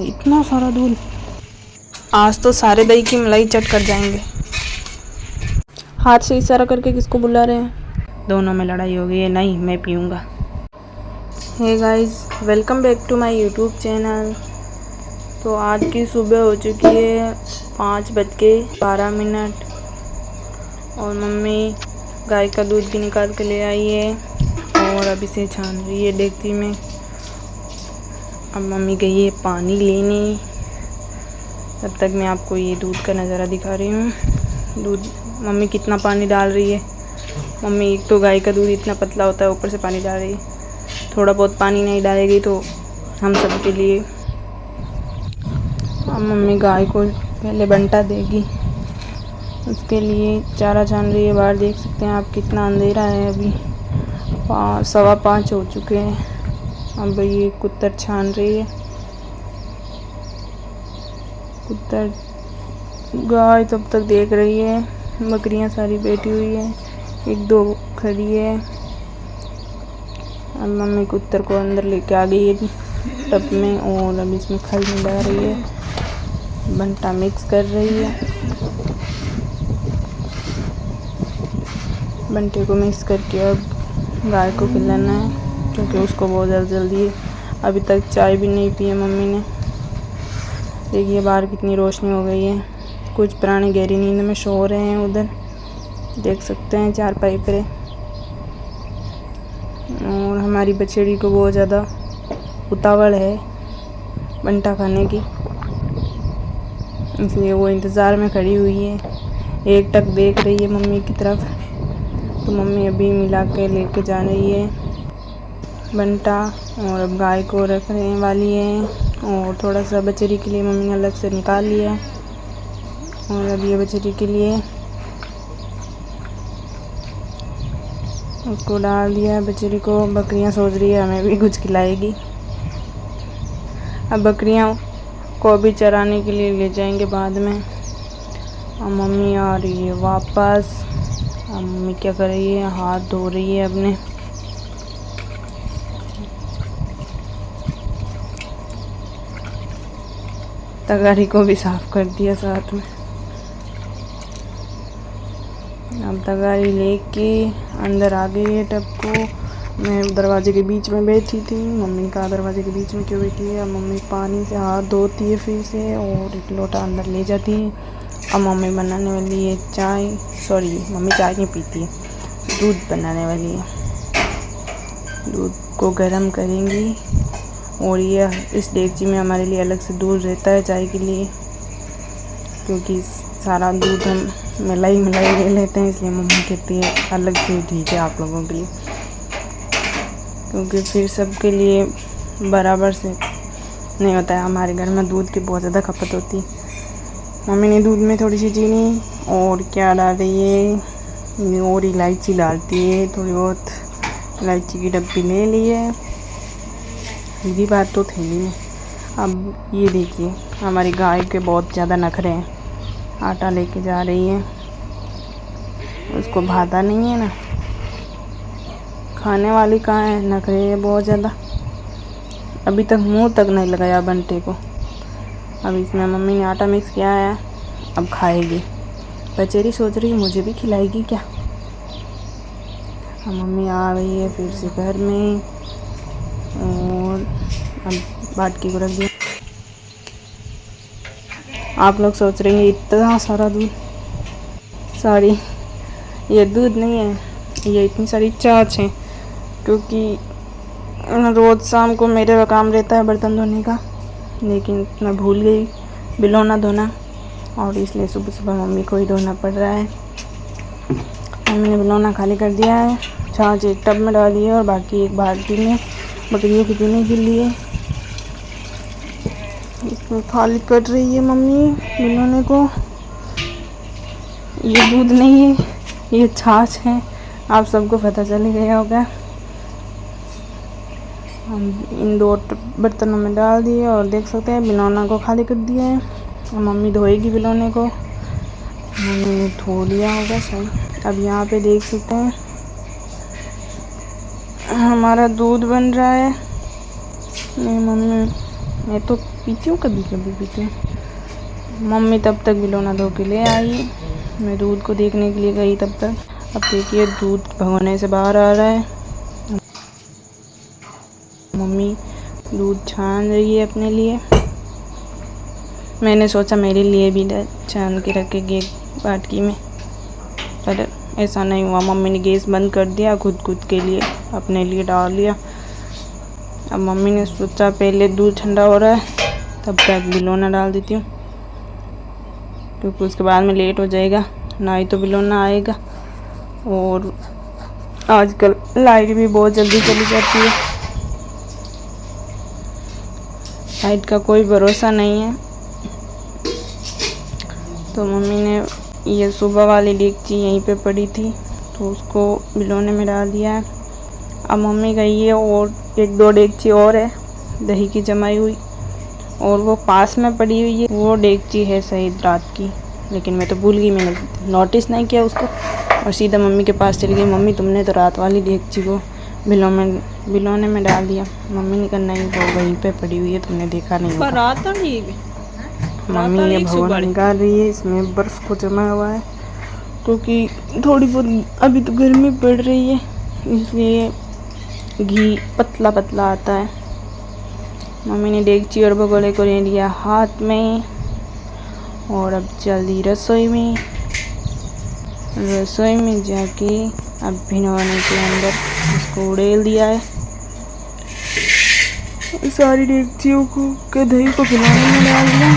इतना सारा दूध। आज तो सारे दही की मलाई चट कर जाएंगे। हाथ से इशारा करके किसको बुला रहे हैं? दोनों में लड़ाई हो गई है। नहीं, मैं पीऊँगा। Hey guys, welcome back to my YouTube channel. तो आज की सुबह हो चुकी है 5:12 और मम्मी गाय का दूध भी निकाल के ले आई है और अभी से छान रही है डेगची में। अब मम्मी गई है पानी लेने। तब तक मैं आपको ये दूध का नज़ारा दिखा रही हूँ। दूध मम्मी कितना पानी डाल रही है। मम्मी एक तो गाय का दूध इतना पतला होता है, ऊपर से पानी डाल रही है। थोड़ा बहुत पानी नहीं डालेगी तो हम सब के लिए। अब मम्मी गाय को पहले बंटा देगी, उसके लिए चारा छान रही है। बाहर देख सकते हैं आप कितना अंधेरा है। अभी 5:15 हो चुके हैं। अब ये कुत्तर छान रही है। कुत्तर गाय तब तक देख रही है। बकरियां सारी बैठी हुई है, 1-2 खड़ी है। अब मम्मी कुत्तर को अंदर लेके आ गई है टब में और अब इसमें खल मिला रही है, बंटा मिक्स कर रही है। बंटे को मिक्स करके अब गाय को पिलाना है क्योंकि उसको बहुत ज़्यादा जल्दी है। अभी तक चाय भी नहीं पी है मम्मी ने। देखिए बाहर कितनी रोशनी हो गई है। कुछ प्राणी गहरी नींद में सो रहे हैं। उधर देख सकते हैं चारपाई पर। और हमारी बछड़ी को बहुत ज़्यादा उतावल है बंटा खाने की, इसलिए वो इंतज़ार में खड़ी हुई है। एक टक देख रही है मम्मी की तरफ। तो मम्मी अभी मिला के लेके जा रही है बंटा और अब गाय को रखने वाली है। और थोड़ा सा बछड़ी के लिए मम्मी ने अलग से निकाल लिया और अब ये बछड़ी के लिए उसको डाल दिया बछड़ी को। बकरियां सोच रही है हमें भी कुछ खिलाएगी। अब बकरियां को भी चराने के लिए ले जाएंगे बाद में। अब मम्मी आ रही है वापस। अब मम्मी क्या कर रही है, हाथ धो रही है अपने। तगारी को भी साफ कर दिया साथ में। अब तगारी लेके अंदर आ गई है टब को। मैं दरवाजे के बीच में बैठी थी। मम्मी का दरवाजे के बीच में क्यों बैठी है? अब मम्मी पानी से हाथ धोती है फिर से और एक लोटा अंदर ले जाती है। अब मम्मी बनाने वाली है चाय। सॉरी, मम्मी चाय नहीं पीती है, दूध बनाने वाली है। दूध को गर्म करेंगी और ये इस डेगची में हमारे लिए अलग से दूध रहता है चाय के लिए, क्योंकि सारा दूध हम मलाई ले लेते हैं। इसलिए मम्मी कहती है अलग से ठीक है आप लोगों के लिए, क्योंकि फिर सबके लिए बराबर से नहीं होता है। हमारे घर में दूध की बहुत ज़्यादा खपत होती है। मम्मी ने दूध में थोड़ी सी चीनी और क्या डाल रही है, और इलायची डालती है। थोड़ी बहुत इलायची की डब्बी ले ली है। सीधी बात तो थैली में। अब ये देखिए हमारी गाय के बहुत ज़्यादा नखरे हैं। आटा लेके जा रही है, उसको भाता नहीं है ना। खाने वाली कहाँ है, नखरे है बहुत ज़्यादा। अभी तक मुंह तक नहीं लगाया बंटे को। अब इसमें मम्मी ने आटा मिक्स किया है, अब खाएगी। बचेरी सोच रही मुझे भी खिलाएगी क्या। अब मम्मी आ गई है फिर से घर में और अब बाटकी को रख दिया। आप लोग सोच रहे हैं इतना सारा दूध, सॉरी ये दूध नहीं है, ये इतनी सारी छाछ है, क्योंकि रोज़ शाम को मेरे काम रहता है बर्तन धोने का, लेकिन मैं भूल गई बिलोना धोना और इसलिए सुबह सुबह मम्मी को ही धोना पड़ रहा है। मम्मी ने बिलोना खाली कर दिया है, छाछ एक टब में डाली है और बाकी एक बाल्टी में बकरियों के पीने के लिए इसमें खाली कर रही है मम्मी बिलोने को। ये दूध नहीं है, ये छाछ है, आप सबको पता चल गया होगा। हम इन 2 बर्तनों में डाल दिए और देख सकते हैं बिलोना को खाली कर दिया है। मम्मी धोएगी बिलोने को, मम्मी ने धो लिया होगा सही। अब यहाँ पे देख सकते हैं हमारा दूध बन रहा है। मेरी मम्मी मैं तो पीती हूँ, कभी कभी पीती हूँ। मम्मी तब तक बिलोना धो के ले आई, मैं दूध को देखने के लिए गई तब तक। अब देखिए दूध भगोने से बाहर आ रहा है। मम्मी दूध छान रही है अपने लिए। मैंने सोचा मेरे लिए भी छान के रखेगी एक बाटकी में, पर ऐसा नहीं हुआ। मम्मी ने गैस बंद कर दिया, खुद के लिए अपने लिए डाल लिया। अब मम्मी ने सोचा पहले दूध ठंडा हो रहा है तब तक बिलोना डाल देती हूँ, क्योंकि उसके बाद में लेट हो जाएगा, ना ही तो बिलोना आएगा। और आजकल लाइट भी बहुत जल्दी चली जाती है, लाइट का कोई भरोसा नहीं है। तो मम्मी ने ये सुबह वाली डेगची यहीं पे पड़ी थी तो उसको बिलोने में डाल दिया है। अब मम्मी गई है और 1-2 डेगची और है दही की जमाई हुई, और वो पास में पड़ी हुई है। वो डेगची है शहीद रात की, लेकिन मैं तो भूल गई, मैंने नोटिस नहीं किया उसको और सीधा मम्मी के पास चली गई। मम्मी तुमने तो रात वाली डेगची को बिलोने में डाल दिया। मम्मी ने कहा नहीं, वो वहीं पे पड़ी हुई है, तुमने देखा नहीं होगा। मम्मी ये भगोना निकाल रही है, इसमें बर्फ़ को जमा हुआ है, क्योंकि थोड़ी बहुत अभी तो गर्मी पड़ रही है, इसलिए घी पतला पतला आता है। मम्मी ने डेगची और भगोने को ले लिया हाथ में और अब जल्दी रसोई में जाके अब भिगोने के अंदर इसको उड़ेल दिया है। सारी डेगचियों को के दही को भिगोने में डाल दिया।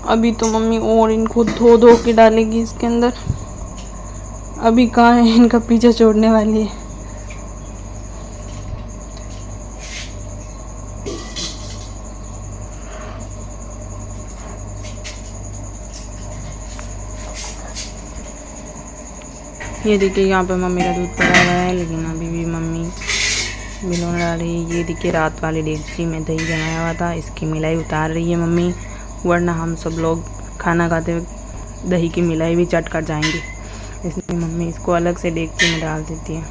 अभी तो मम्मी और इनको धो के डालेगी इसके अंदर। अभी कहाँ है, इनका पीछा छोड़ने वाली है। ये देखिए यहाँ पे मम्मी का दूध पड़ा हुआ है, लेकिन अभी भी मम्मी बिलोना डाल रही है। ये देखिए रात वाली डेगची में दही जमाया हुआ था, इसकी मिलाई उतार रही है मम्मी, वरना हम सब लोग खाना खाते हुए दही की मिलाई भी चट कर जाएंगे। इसलिए मम्मी इसको अलग से डेगची में डाल देती है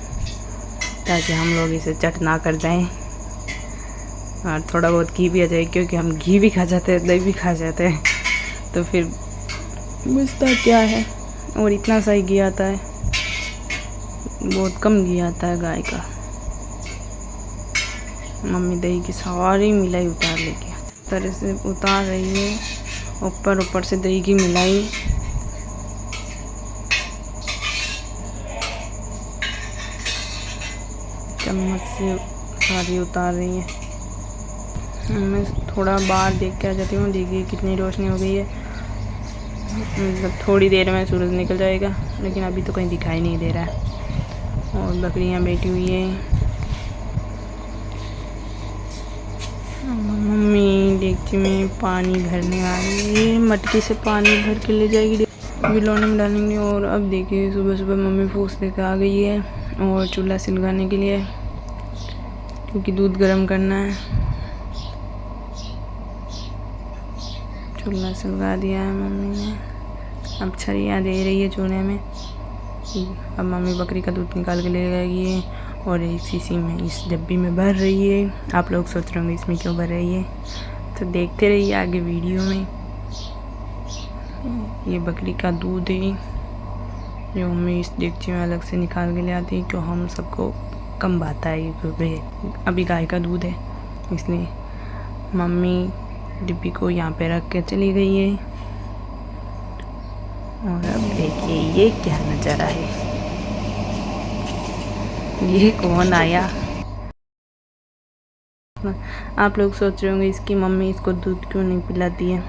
ताकि हम लोग इसे चट ना कर जाएं और थोड़ा बहुत घी भी आ जाए, क्योंकि हम घी भी खा जाते हैं, दही भी खा जाते हैं, तो फिर बचता क्या है। और इतना सही घी आता है, बहुत कम घी आता है गाय का। मम्मी दही की सारी मिलाई उतार लेगी, इस तरह से उतार रही है, ऊपर से दही की मिलाई। चम्मच से सारी उतार रही है। मैं थोड़ा बाहर देख के आ जाती हूँ, देखिए कितनी रोशनी हो गई है। मतलब थोड़ी देर में सूरज निकल जाएगा, लेकिन अभी तो कहीं दिखाई नहीं दे रहा है। और बकरियाँ बैठी हुई है। मम्मी डेगची में पानी भरने वाली है, मटकी से पानी भर के ले जाएगी, बिलोने में डालेंगे। और अब देखिए सुबह मम्मी फूस लेकर आ गई है और चूल्हा सिलगाने के लिए, क्योंकि दूध गर्म करना है। चूल्हा सिलगा दिया है मम्मी ने, अब छरियाँ दे रही है चूल्हे में। अब मम्मी बकरी का दूध निकाल के ले जाएगी और एक शीशी में इस डब्बी में भर रही है। आप लोग सोच रहे होंगे इसमें क्यों भर रही है, तो देखते रहिए आगे वीडियो में। ये बकरी का दूध है जो मम्मी इस डेगची में अलग से निकाल के ले आती है, क्यों हम सबको कम बात है, क्योंकि अभी गाय का दूध है, इसलिए मम्मी डिब्बी को यहाँ पे रख के चली गई है। और अब देखिए ये क्या नज़ारा है, ये कौन आया। आप लोग सोच रहे होंगे इसकी मम्मी इसको दूध क्यों नहीं पिलाती है।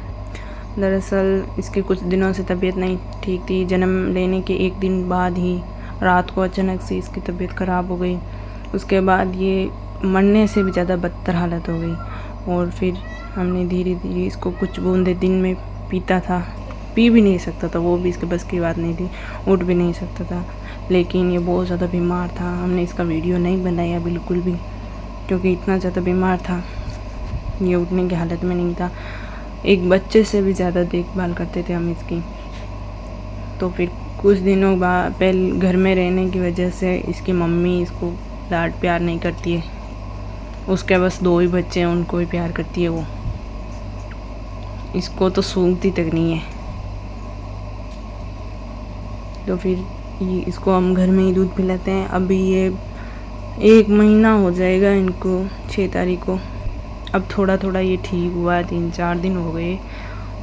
दरअसल इसकी कुछ दिनों से तबीयत नहीं ठीक थी। जन्म लेने के 1 दिन बाद ही रात को अचानक से इसकी तबीयत ख़राब हो गई। उसके बाद ये मरने से भी ज़्यादा बदतर हालत हो गई। और फिर हमने धीरे धीरे इसको कुछ बूंदे दिन में पीता था, पी भी नहीं सकता था, वो भी इसके बस की बात नहीं थी, उठ भी नहीं सकता था। लेकिन ये बहुत ज़्यादा बीमार था। हमने इसका वीडियो नहीं बनाया बिल्कुल भी, क्योंकि इतना ज़्यादा बीमार था, ये उठने की हालत में नहीं था। एक बच्चे से भी ज़्यादा देखभाल करते थे हम इसकी। तो फिर कुछ दिनों बाद पहले घर में रहने की वजह से इसकी मम्मी इसको लाड प्यार नहीं करती है, उसके बस 2 ही बच्चे हैं, उनको ही प्यार करती है वो। इसको तो सूंघती तक नहीं है। तो फिर इसको हम घर में ही दूध पिलाते हैं। अभी ये 1 महीना हो जाएगा इनको 6 तारीख को। अब थोड़ा थोड़ा ये ठीक हुआ है, 3-4 दिन हो गए।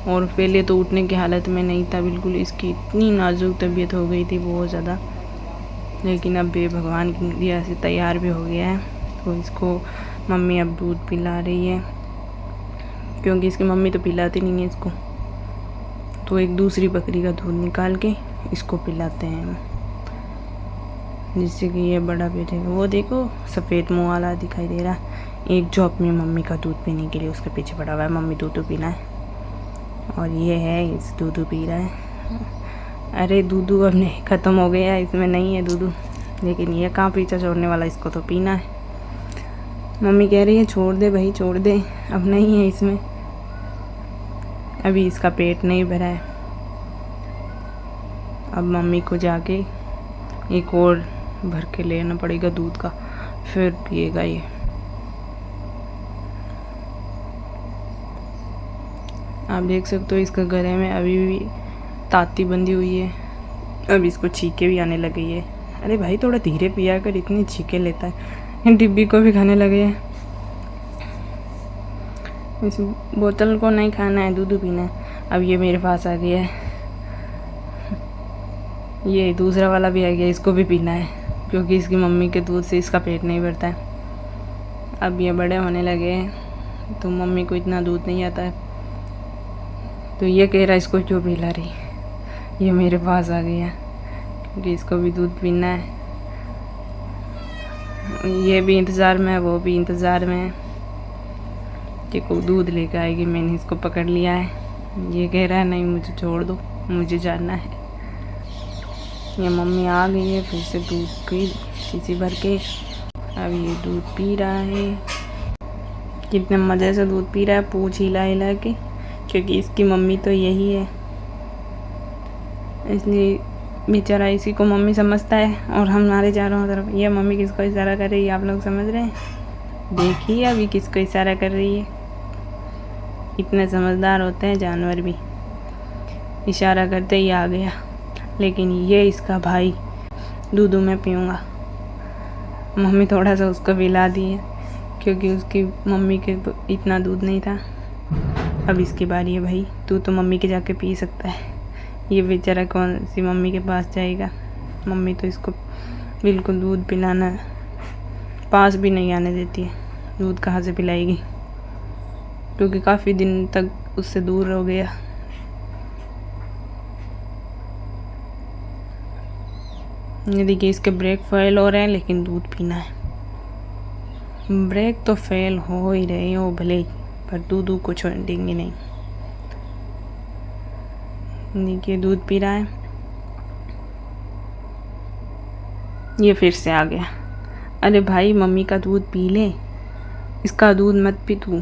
और पहले तो उठने की हालत में नहीं था बिल्कुल। इसकी इतनी नाजुक तबीयत हो गई थी बहुत ज़्यादा। लेकिन अब ये भगवान की दया से तैयार भी हो गया है। तो इसको मम्मी अब दूध पिला रही है, क्योंकि इसकी मम्मी तो पिलाती नहीं है इसको। तो एक दूसरी बकरी का दूध निकाल के इसको पिलाते हैं हम, जिससे कि ये बड़ा भी हो जाएगा। वो देखो सफ़ेद मुँह वाला दिखाई दे रहा है, एक जो अपनी मम्मी का दूध पीने के लिए उसके पीछे पड़ा हुआ है, मम्मी दूध पीना है। और ये है इस दूध पी रहा है। अरे दूधू अब नहीं, ख़त्म हो गया, इसमें नहीं है दूधू। लेकिन ये कहाँ पीछा छोड़ने वाला, इसको तो पीना है। मम्मी कह रही है छोड़ दे भाई छोड़ दे, अब नहीं है इसमें, अभी इसका पेट नहीं भरा है। अब मम्मी को जाके एक और भर के लेना पड़ेगा दूध का, फिर पिएगा ये। आप देख सकते हो इसके गले में अभी भी ताती बंधी हुई है। अब इसको छींके भी आने लगी है। अरे भाई थोड़ा धीरे पिया कर, इतनी छींके लेता है। डिब्बी को भी खाने लगे हैं। इस बोतल को नहीं खाना है, दूध पीना है। अब ये मेरे पास आ गया है। ये दूसरा वाला भी आ गया, इसको भी पीना है, क्योंकि इसकी मम्मी के दूध से इसका पेट नहीं भरता है। अब ये बड़े होने लगे हैं, तो मम्मी को इतना दूध नहीं आता है, तो ये कह रहा है इसको क्यों पिला रही। ये मेरे पास आ गया, क्योंकि इसको भी दूध पीना है। ये भी इंतज़ार में है, वो भी इंतज़ार में है कि को दूध लेकर आएगी। मैंने इसको पकड़ लिया है। ये कह रहा है नहीं मुझे छोड़ दो, मुझे जानना है। ये मम्मी आ गई है फिर से दूध की शीशी भर के। अब ये दूध पी रहा है, कितने मज़े से दूध पी रहा है, पूँछ हिला हिला के, क्योंकि इसकी मम्मी तो यही है, इसलिए बेचारा इसी को मम्मी समझता है। और हमारे चारों तरफ ये मम्मी किसको इशारा कर रही है, आप लोग समझ रहे हैं। देखिए अभी किसको इशारा कर रही है। इतने समझदार होते हैं जानवर भी, इशारा करते ही आ गया। लेकिन ये इसका भाई, दूध मैं पीऊँगा। मम्मी थोड़ा सा उसको पिला दी है, क्योंकि उसकी मम्मी के इतना दूध नहीं था। अब इसकी बारी है भाई, तू तो मम्मी के जाके पी सकता है। ये बेचारा कौन सी मम्मी के पास जाएगा। मम्मी तो इसको बिल्कुल दूध पिलाना पास भी नहीं आने देती है। दूध कहाँ से पिलाएगी, क्योंकि काफ़ी दिन तक उससे दूर हो गया। ये देखिए इसके ब्रेक फेल हो रहे हैं, लेकिन दूध पीना है। ब्रेक तो फेल हो ही रहे हो भले, पर दूध को छोड़ेंगे नहीं। देखिए दूध पी रहा है। ये फिर से आ गया। अरे भाई मम्मी का दूध पी ले, इसका दूध मत पी तू।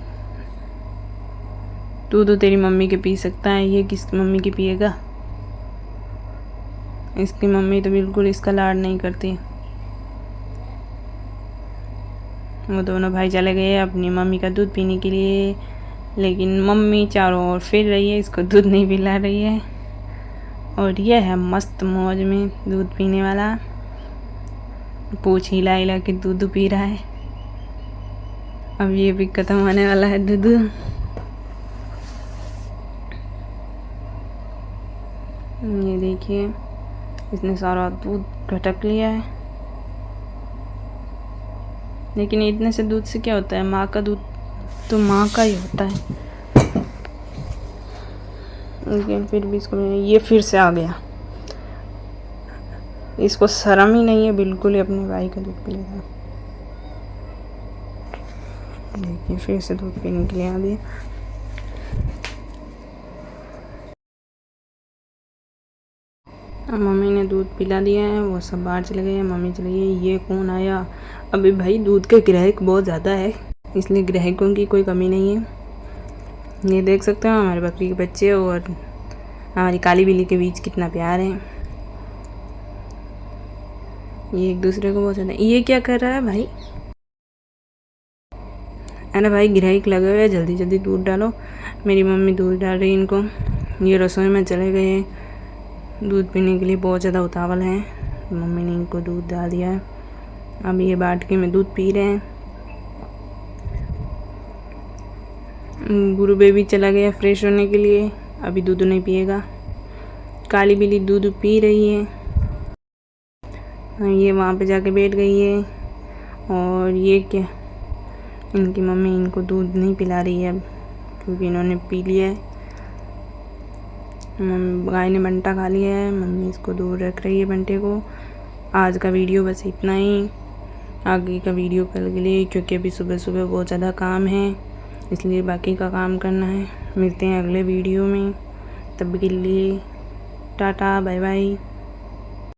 तू तो तेरी मम्मी के पी सकता है, ये किसकी मम्मी की पिएगा। इसकी मम्मी तो बिल्कुल इसका लाड नहीं करती। वो दोनों भाई चले गए अपनी मम्मी का दूध पीने के लिए, लेकिन मम्मी चारों ओर फिर रही है, इसको दूध नहीं पिला रही है। और यह है मस्त मौज में दूध पीने वाला, पूँछ हिला हिला के दूध पी रहा है। अब ये भी ख़त्म होने वाला है दूध। ये देखिए इसने सारा दूध घटक लिया है। लेकिन इतने से दूध से क्या होता है, माँ का दूध तो माँ का ही होता है। लेकिन फिर भी इसको ये फिर से आ गया। इसको शर्म ही नहीं है बिल्कुल ही अपने भाई का दूध पी लेगा। देखिए फिर से दूध पीने के लिए आ गया। अब मम्मी ने दूध पिला दिया है, वो सब बाहर चले गए, मम्मी चले गई। ये कौन आया अभी भाई, दूध के ग्राहक बहुत ज़्यादा है, इसलिए ग्राहकों की कोई कमी नहीं है। ये देख सकते हो हमारे बकरी के बच्चे और हमारी काली बिल्ली के बीच कितना प्यार है। ये एक दूसरे को बहुत ज़्यादा। ये क्या कर रहा है भाई, है ना भाई, गिराइक लगे हुए, जल्दी जल्दी दूध डालो। मेरी मम्मी दूध डाल रही है इनको। ये रसोई में चले गए हैं दूध पीने के लिए, बहुत ज़्यादा उतावल हैं। मम्मी ने इनको दूध डाल दिया है। अब ये बाटके में दूध पी रहे हैं। गुरु बेबी चला गया फ्रेश होने के लिए, अभी दूध नहीं पिएगा। काली बिल्ली दूध पी रही है। ये वहाँ पे जाके बैठ गई है। और ये क्या, इनकी मम्मी इनको दूध नहीं पिला रही है अब, क्योंकि इन्होंने पी लिया है। गाय ने बंटा खा लिया है, मम्मी इसको दूर रख रही है बंटे को। आज का वीडियो बस इतना ही। आगे का वीडियो कल के लिए, क्योंकि अभी सुबह सुबह बहुत ज़्यादा काम है, इसलिए बाकी का काम करना है। मिलते हैं अगले वीडियो में, तब के लिए टाटा बाय बाय।